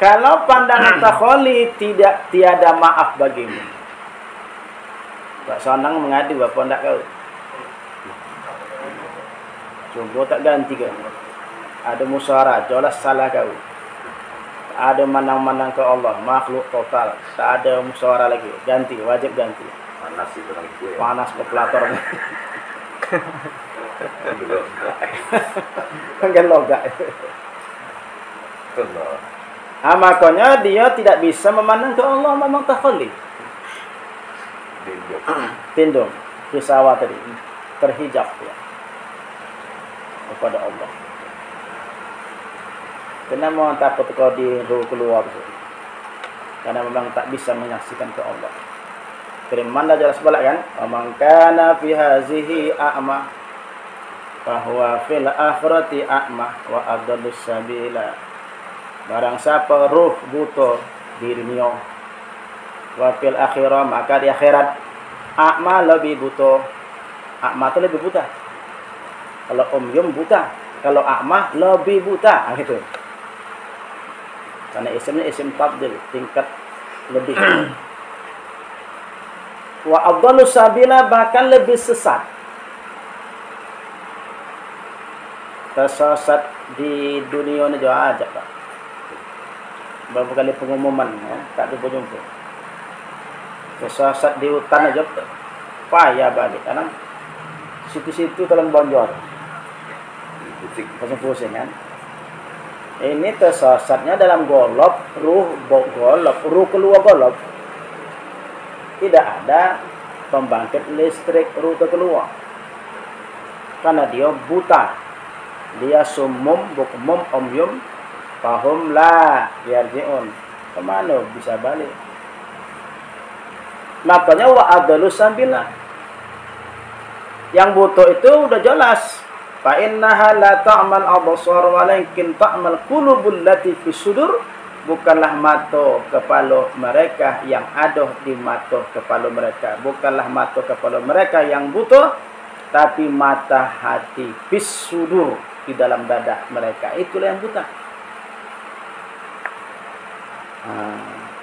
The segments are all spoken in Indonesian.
Kalau pandangan takholi tiada maaf bagimu. Pak Sonang mengadu apa ndak kau? Coba tak ganti kau. Ada musyawarah, jelas salah kau. Tak ada manang-manang ke Allah, makhluk total. Tak ada musyawarah lagi. Ganti, wajib ganti. Panas itu kan gue. Panas populator. Kan logak. Makanya dia tidak bisa memandang ke Allah memang takholi. Tindung. Pesawat tadi. Terhijab ya. Kepada Allah. Kenapa mau takut kau di ruh keluar tu? Karena memang tak bisa menyaksikan ke Allah. Firman dah jelas balik kan? Man kana fi hazihi a'ma fahuwa fil akhirati a'ma wa adallus sabila. Barang siapa ruh buta di dunia, wa fil akhirah, maka di akhirat a'ma lebih buta. A'ma tu lebih buta. Kalau umyum buta, kalau a'ma lebih buta, gitu. Karena isimnya isim tabdil, tingkat lebih. Wa afdalus sabila, bahkan lebih sesat. Tersesat di dunia ni juga aja, Pak. Berapa kali pengumuman, ya? Tak jumpa-jumpa. Tersesat di hutan aja, payah balik. Karena situ-situ tolong bonjol. Pusing-pusing kan. Ini tersesatnya dalam golok, ruh golok, ruh keluar golok. Tidak ada pembangkit listrik ruh keluar. Karena dia buta. Dia sumum, bukmum, omyum, fahum la yarji'un. Kemana bisa balik? Makanya wa adalus sabila. Yang buta itu udah jelas. Fa innaha la ta'mal absar walakin ta'mal qulubul lati fis sudur. Bukanlah mata kepala mereka yang ada di mata kepala mereka. Bukanlah mata kepala mereka yang buta, tapi mata hati fis sudur, di dalam dada mereka. Itulah yang buta.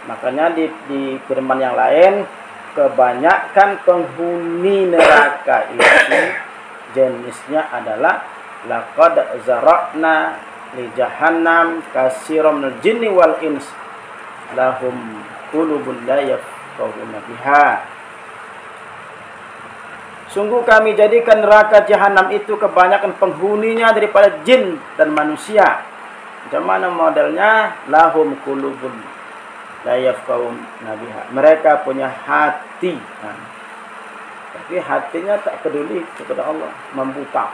Makanya di firman yang lain, kebanyakan penghuni neraka itu jenisnya adalah laqad zara'na li jahannam katsiran minal jinni wal ins lahum qulubun la yafqahuna biha. Sungguh kami jadikan neraka jahanam itu kebanyakan penghuninya daripada jin dan manusia. Macam mana modelnya? Lahum qulubun la yafqahuna biha. Mereka punya hati. Tapi hatinya tak peduli kepada Allah, membuta.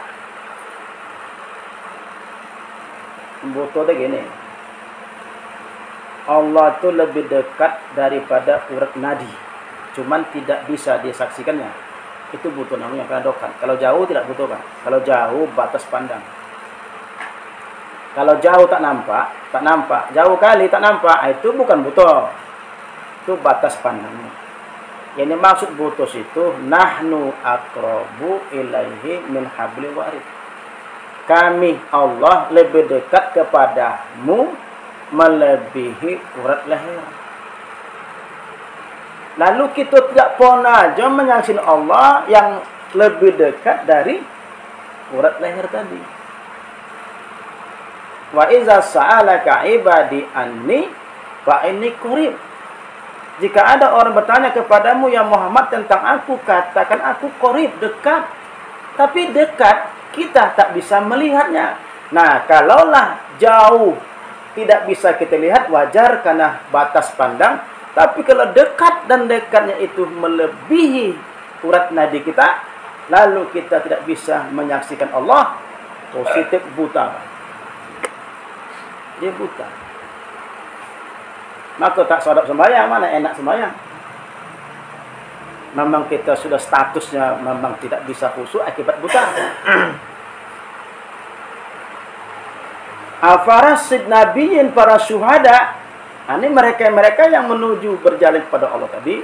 Membuta tu gini. Allah tu lebih dekat daripada urat nadi. Cuman tidak bisa disaksikannya. Itu butuh namanya karena dekat. Kalau jauh tidak butuh kan. Kalau jauh batas pandang. Kalau jauh tak nampak. Jauh kali tak nampak. Itu bukan butuh. Itu batas pandangnya. Yang dimaksud putus itu nahnu aqrabu ilaihi min hablil warid. Kami Allah lebih dekat kepadamu melebihi urat leher. Lalu kita tidak pernah aja menyaksikan Allah yang lebih dekat dari urat leher tadi. Wa iza sa'alaka ibadi anni fa inni qarib. Jika ada orang bertanya kepadamu ya Muhammad tentang aku, katakan aku qarib, dekat. Tapi dekat kita tak bisa melihatnya. Nah, kalaulah jauh tidak bisa kita lihat, wajar karena batas pandang. Tapi kalau dekat dan dekatnya itu melebihi urat nadi kita, lalu kita tidak bisa menyaksikan Allah, positif buta. Dia buta. Maka tak sadap sembahyang, mana enak sembahyang. Memang kita sudah statusnya memang tidak bisa khusyuk akibat buta. Afarasid nabiyin para syuhada. Ini mereka-mereka yang menuju berjalan kepada Allah tadi,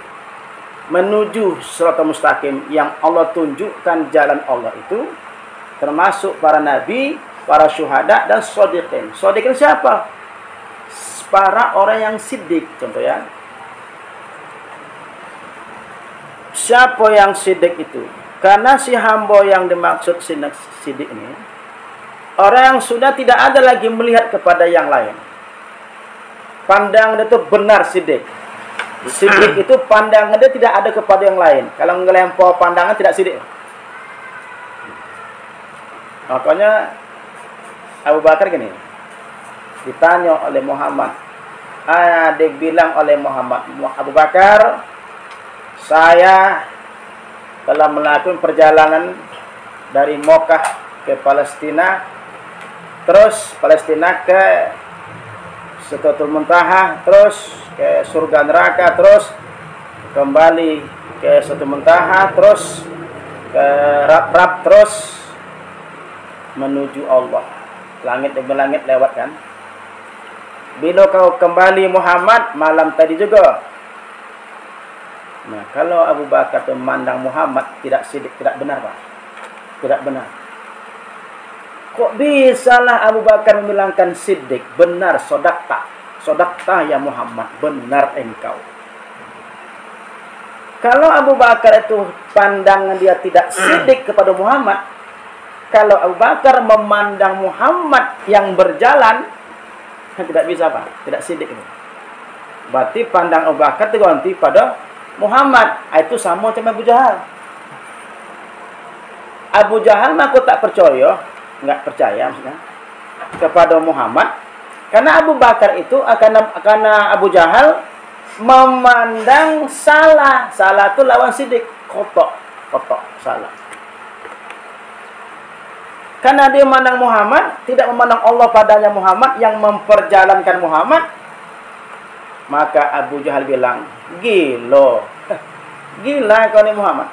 menuju siratal mustaqim yang Allah tunjukkan jalan Allah itu, termasuk para nabi, para syuhada dan shodiqin. Shodiqin siapa? para orang yang siddiq. Contoh ya. Siapa yang siddiq itu? Karena si hamba yang dimaksud siddiq ini, orang yang sudah tidak ada lagi melihat kepada yang lain. Pandangan itu benar siddiq. Siddiq itu pandangan dia tidak ada kepada yang lain. Kalau ngelempar pandangan tidak siddiq. Makanya Abu Bakar gini, ditanya oleh Muhammad, dia bilang oleh Muhammad, Abu Bakar, saya telah melakukan perjalanan dari Mokkah ke Palestina, terus Palestina ke Sidratul Muntaha, terus ke surga neraka, terus kembali ke Sidratul Muntaha, terus ke Rab, terus menuju Allah. Langit demi langit lewat kan. Bila kau kembali Muhammad, malam tadi juga. Nah, kalau Abu Bakar memandang Muhammad tidak siddiq, tidak benar, Pak. Tidak benar. Kok bisalah Abu Bakar membilangkan siddiq, benar, sodakta. Sodakta ya Muhammad, benar engkau. Kalau Abu Bakar itu pandangan dia tidak siddiq kepada Muhammad, kalau Abu Bakar memandang Muhammad yang berjalan, tidak bisa, Pak. Tidak siddiq itu. Berarti pandang Abu Bakar terganti pada Muhammad. Itu sama macam Abu Jahal. Abu Jahal aku tak percaya, enggak percaya maksudnya, kepada Muhammad. Karena Abu Bakar itu, karena Abu Jahal memandang salah. Salah itu lawan siddiq. Kotok, salah. Karena dia memandang Muhammad, tidak memandang Allah padanya Muhammad yang memperjalankan Muhammad, maka Abu Jahal bilang, gila. Gila kau ni Muhammad.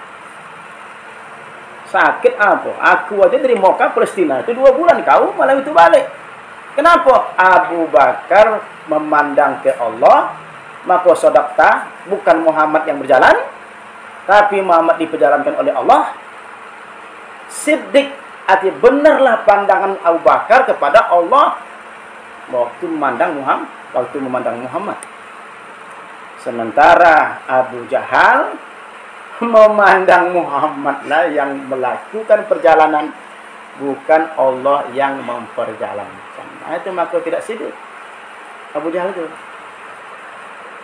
Sakit apa? Aku aja dari Mokkah Palestina itu 2 bulan, kau malam itu balik. Kenapa? Abu Bakar memandang ke Allah, maka sodakta, bukan Muhammad yang berjalan, tapi Muhammad diperjalankan oleh Allah. Siddiq, arti benarlah pandangan Abu Bakar kepada Allah waktu memandang Muhammad. Sementara Abu Jahal memandang Muhammadlah yang melakukan perjalanan, bukan Allah yang memperjalankan. Nah, itu maka tidak siddiq Abu Jahal itu.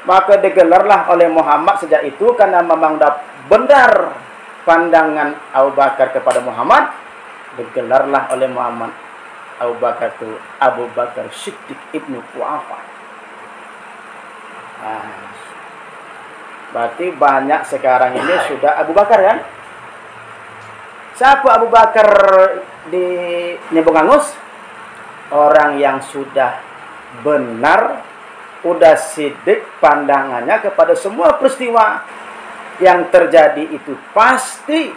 Maka digelarlah oleh Muhammad sejak itu karena memang benar pandangan Abu Bakar kepada Muhammad. Digelarlah oleh Muhammad Abu Bakar itu Abu Bakar Siddiq Ibnu Quhafah. Berarti banyak sekarang ini sudah Abu Bakar kan? Siapa Abu Bakar di Nebong Angus? Orang yang sudah benar, sudah siddiq pandangannya kepada semua peristiwa yang terjadi itu pasti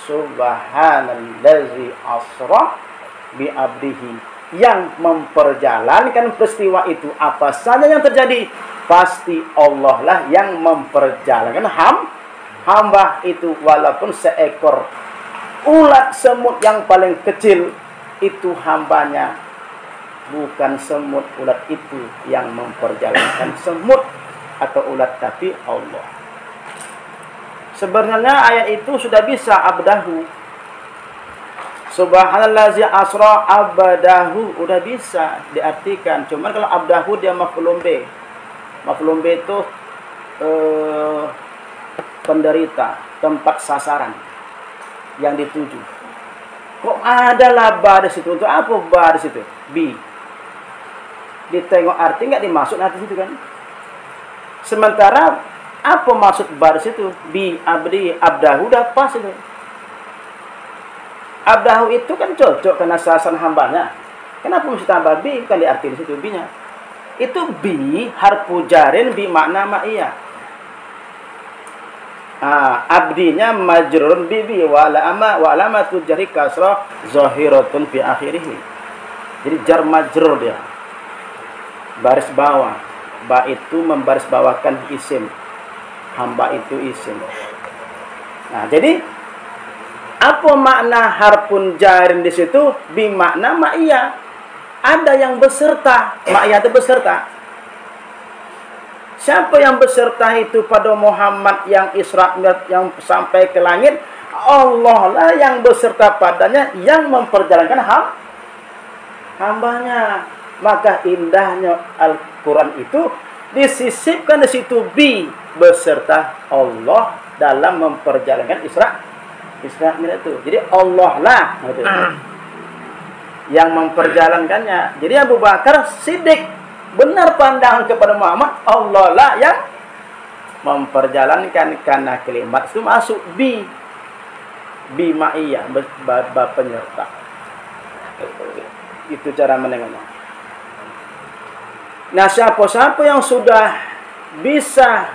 Subhanallazi asra bi abdihi, yang memperjalankan peristiwa itu apa saja yang terjadi pasti Allah lah yang memperjalankan hamba itu, walaupun seekor ulat semut yang paling kecil itu hambanya, bukan semut ulat itu yang memperjalankan semut atau ulat, tapi Allah. Sebenarnya ayat itu sudah bisa abdahu. Subhanallazi asra abdahu udah bisa diartikan. Cuma kalau abdahu dia maf'ulun bih. Maf'ulun bih itu penderita, tempat sasaran yang dituju. Kok ada laba di situ? Untuk apa ba di situ? Bi. Ditengok arti enggak dimasuk nanti situ kan? Sementara apa maksud bar situ? Bi abdi abdahu dah pas itu. Abdahu itu kan cocok karena sasaran hambanya. Kenapa mesti tambah bi? Kan diarti di situ bi-nya. Itu bi harfu jarin bi makna ma'iyah. Abdinya majrurun bi wa alamatu jarri kasrah zahiratun fi akhirih. Jadi jar majrur dia. Baris bawah. Ba itu membaris bawahkan isim. Hamba itu isim. Nah, jadi apa makna harfun jarin di situ? Bi makna ma'iyah. ada yang beserta, ma'iyah itu beserta. Siapa yang beserta itu pada Muhammad yang Isra yang sampai ke langit? Allah lah yang beserta padanya, yang memperjalankan hambanya. Maka indahnya Al-Quran itu disisipkan di situ beserta Allah dalam memperjalankan Isra Mi'raj itu. Jadi Allah lah gitu, yang memperjalankannya. Jadi Abu Bakar Siddiq benar pandangan kepada Muhammad, Allah lah yang memperjalankan, karena kalimat itu masuk ma'iyah, penyerta. Itu cara menengoknya. Nah, siapa-siapa yang sudah bisa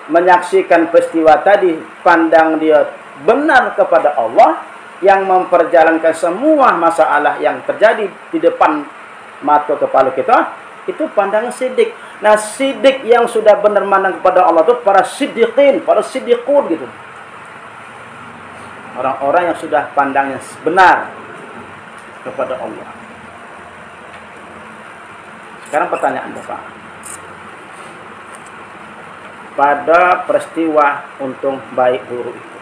menyaksikan peristiwa tadi, pandang dia benar kepada Allah yang memperjalankan semua masalah yang terjadi di depan mata kepala kita, itu pandangan siddiq. Nah, siddiq yang sudah benar mandang kepada Allah itu para siddiqin, para siddiqun gitu. Orang-orang yang sudah pandangnya benar kepada Allah. Sekarang pertanyaan Bapak. Pada peristiwa untung baik buruk itu,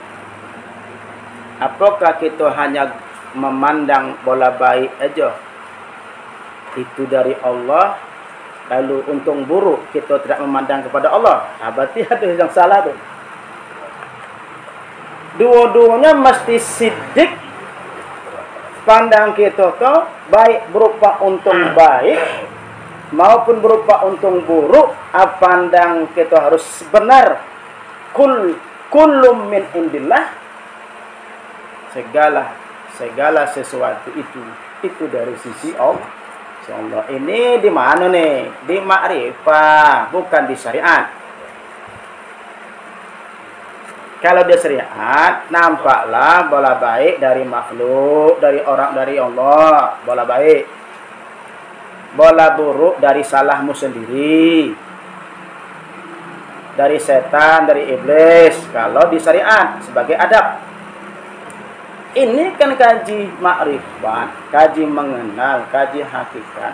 apakah kita hanya memandang bola baik aja itu dari Allah, lalu untung buruk kita tidak memandang kepada Allah? Berarti ada yang salah tu. Dua-duanya mesti siddiq. Pandang kita tu baik berupa untung baik maupun berupa untung buruk, pandang kita harus benar. Kullum min indillah. Segala sesuatu itu dari sisi Allah. Ini di mana nih? Di ma'rifah, bukan di syariat. Kalau di syariat, nampaklah bola baik dari makhluk, dari orang, dari Allah, bola baik. Bola buruk dari salahmu sendiri, dari setan, dari iblis. Kalau di syariat sebagai adab. Ini kan kaji makrifat, kaji mengenal, kaji hakikat.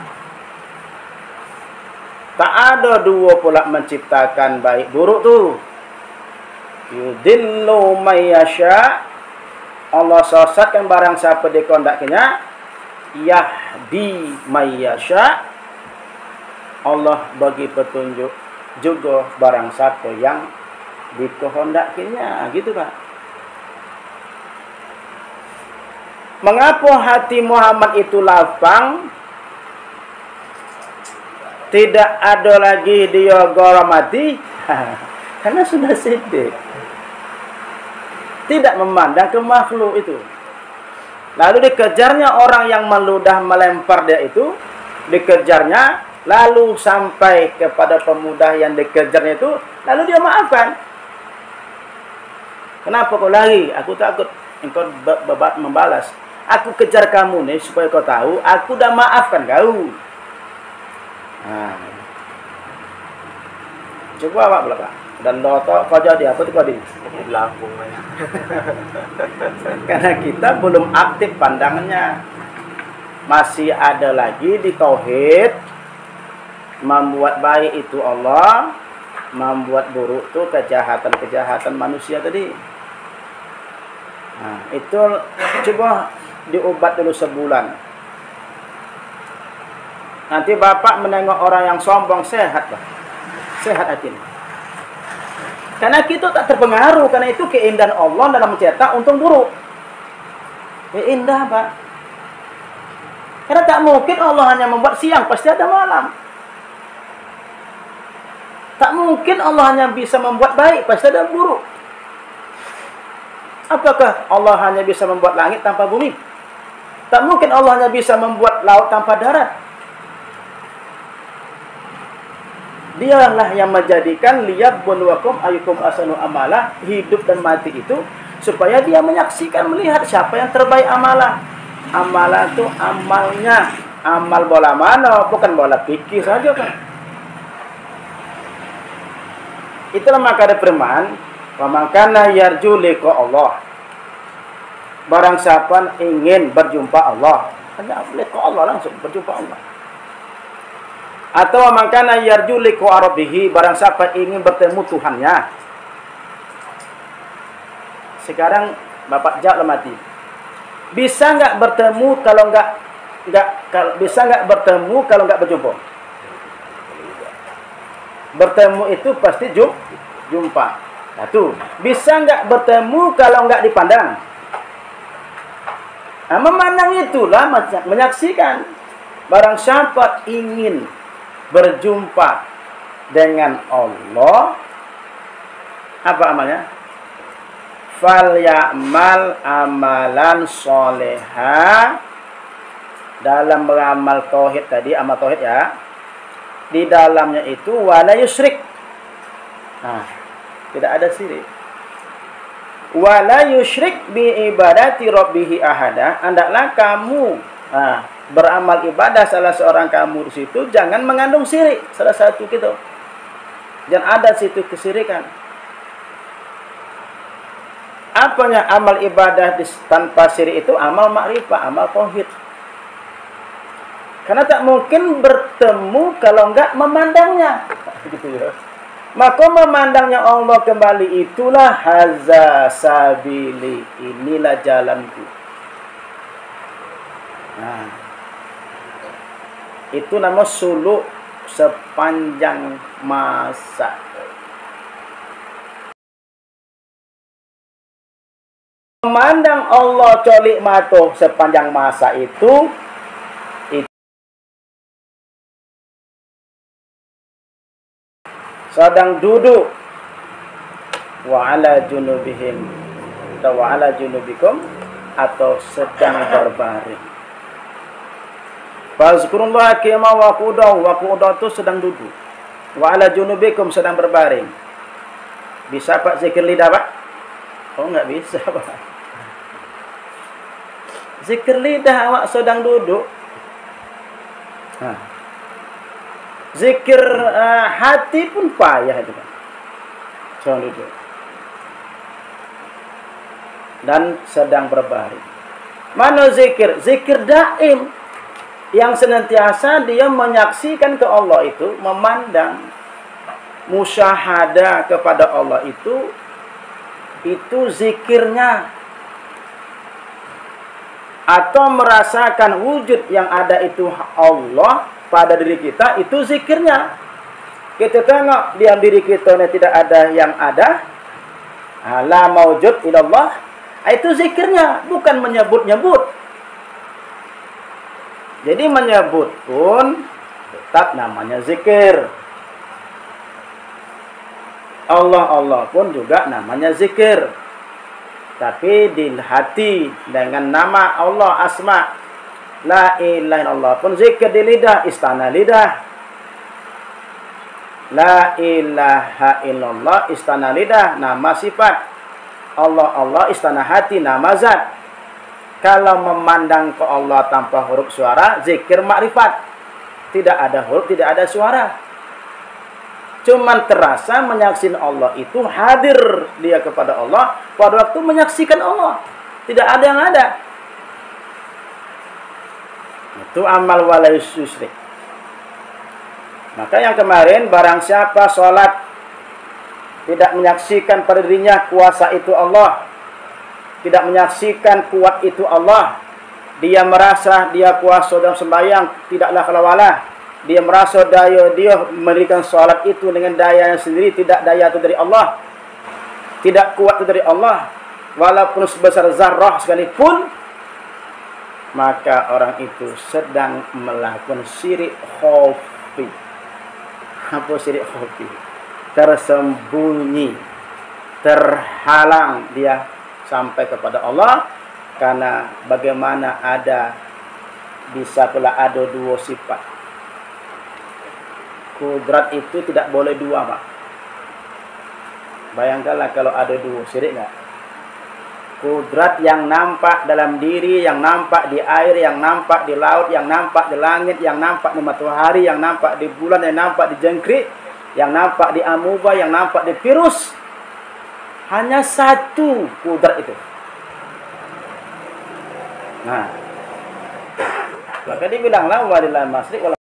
Tak ada dua pula menciptakan baik buruk tu. Yudillu mayyasha. Allah sesatkan barang siapa dikehendakinya. Yahdi mayyasha. Allah bagi petunjuk juga barang siapa yang dikehendakinya. Gitu Pak. Mengapa hati Muhammad itu lapang? Tidak ada lagi dia garamati. Karena sudah siddiq. Tidak memandang ke makhluk itu. Lalu dikejarnya orang yang meludah melempar dia itu, dikejarnya, lalu sampai kepada pemuda yang dikejarnya itu, lalu dia maafkan. Kenapa kau lari? Aku takut engkau membalas. Aku kejar kamu nih supaya kau tahu, aku dah maafkan kau. Nah. Coba Pak belakang. Dan lotok kau jadi apa tuh kau di Lampung. Karena kita belum aktif pandangannya. Masih ada lagi di tauhid. Membuat baik itu Allah, membuat buruk itu kejahatan-kejahatan manusia tadi. Nah, itu coba diobat dulu sebulan. Nanti Bapak menengok orang yang sombong sehat, Pak. Sehat hatinya. Karena kita tak terpengaruh, karena itu keindahan Allah dalam mencetak untung buruk. Indah, Pak. Karena tak mungkin Allah hanya membuat siang, pasti ada malam. Tak mungkin Allah hanya bisa membuat baik, pasti ada buruk. Apakah Allah hanya bisa membuat langit tanpa bumi? Tak mungkin Allah hanya bisa membuat laut tanpa darat. Dialah yang menjadikan liyabluwakum ayyukum ahsanu amala, hidup dan mati itu supaya dia menyaksikan, melihat siapa yang terbaik amalan. Amalan itu amalnya, amal bola mana, bukan bola pikir saja kan. Itulah maka ada firman, wa man kana yarju liqa Allah. Barang siapa ingin berjumpa Allah. hanya liqa Allah, langsung berjumpa Allah. Atau makana yarju liqa rabbih, barang siapa ingin bertemu Tuhannya. Sekarang Bapak jawab mati. Bisa nggak bertemu kalau nggak bisa nggak bertemu kalau nggak berjumpa? Bertemu itu pasti jumpa. Satu. Bisa nggak bertemu kalau nggak dipandang? Nah, memandang itulah menyaksikan. Barang siapa ingin berjumpa dengan Allah, apa amalnya? Fal ya'mal amalan soleha. Dalam beramal tauhid tadi, amal tauhid ya, di dalamnya itu wala yusyrik. Nah, tidak ada syirik. Wala yusyrik bi ibadati rabbih ahada. Hendaklah kamu beramal ibadah salah seorang kamu di situ jangan mengandung syirik. Salah satu gitu. Jangan ada situ kesyirikan. Apanya amal ibadah tanpa syirik itu? Amal makrifah, amal tauhid. Karena tak mungkin bertemu kalau enggak memandangnya. Gitu ya. Maka memandangnya Allah kembali itulah haza sabili, inilah jalanku. Nah, itu nama suluk sepanjang masa. Memandang Allah colik mata sepanjang masa itu sedang duduk wa ala junubihim atau wa ala junubikum atau sedang berbaring. Fazkurullah qiyama wa qu'udan itu sedang duduk. Wa ala junubikum sedang berbaring. Bisa Pak zikir lidah Pak? Oh enggak bisa Pak. Zikir lidah awak sedang duduk. Nah. Zikir hati pun payah itu kan. Sedang duduk. Dan sedang berbaring. Mana zikir? Zikir daim. Yang senantiasa dia menyaksikan ke Allah itu, memandang, musyahadah kepada Allah itu zikirnya. Atau merasakan wujud yang ada itu Allah pada diri kita, itu zikirnya. Kita tengok diam diri kita ini tidak ada yang ada. La maujud ilallah. Itu zikirnya, bukan menyebut-nyebut. Jadi menyebut pun tetap namanya zikir. Allah pun juga namanya zikir. Tapi di hati dengan nama Allah asma. La ilaha illallah pun zikir di lidah, istana lidah. La ilaha illallah, istana lidah, nama sifat. Allah, istana hati, nama zat. Kalau memandang ke Allah tanpa huruf suara, zikir makrifat. Tidak ada huruf, tidak ada suara. Cuman terasa menyaksikan Allah itu hadir dia kepada Allah pada waktu menyaksikan Allah. Tidak ada yang ada. Itu amal wala yusyrik. Maka yang kemarin barang siapa sholat tidak menyaksikan pada dirinya kuasa itu Allah, tidak menyaksikan kuat itu Allah, dia merasa dia kuasa dalam sembahyang, tidaklah kalawala. Dia merasa daya dia memberikan sholat itu dengan daya yang sendiri, tidak daya itu dari Allah, tidak kuat itu dari Allah, walaupun sebesar zarrah sekalipun, maka orang itu sedang melakukan syirik khafi. Apa syirik khafi? Tersembunyi, terhalang dia sampai kepada Allah, karena bagaimana bisa pula ada dua sifat. Kudrat itu tidak boleh dua, Pak. Bayangkanlah kalau ada dua, syirik enggak? Kudrat yang nampak dalam diri, yang nampak di air, yang nampak di laut, yang nampak di langit, yang nampak di matahari, yang nampak di bulan, yang nampak di jangkrik, yang nampak di amuba, yang nampak di virus. Hanya satu kudrat itu. Nah, Maka dibilanglah walillahi masriq wal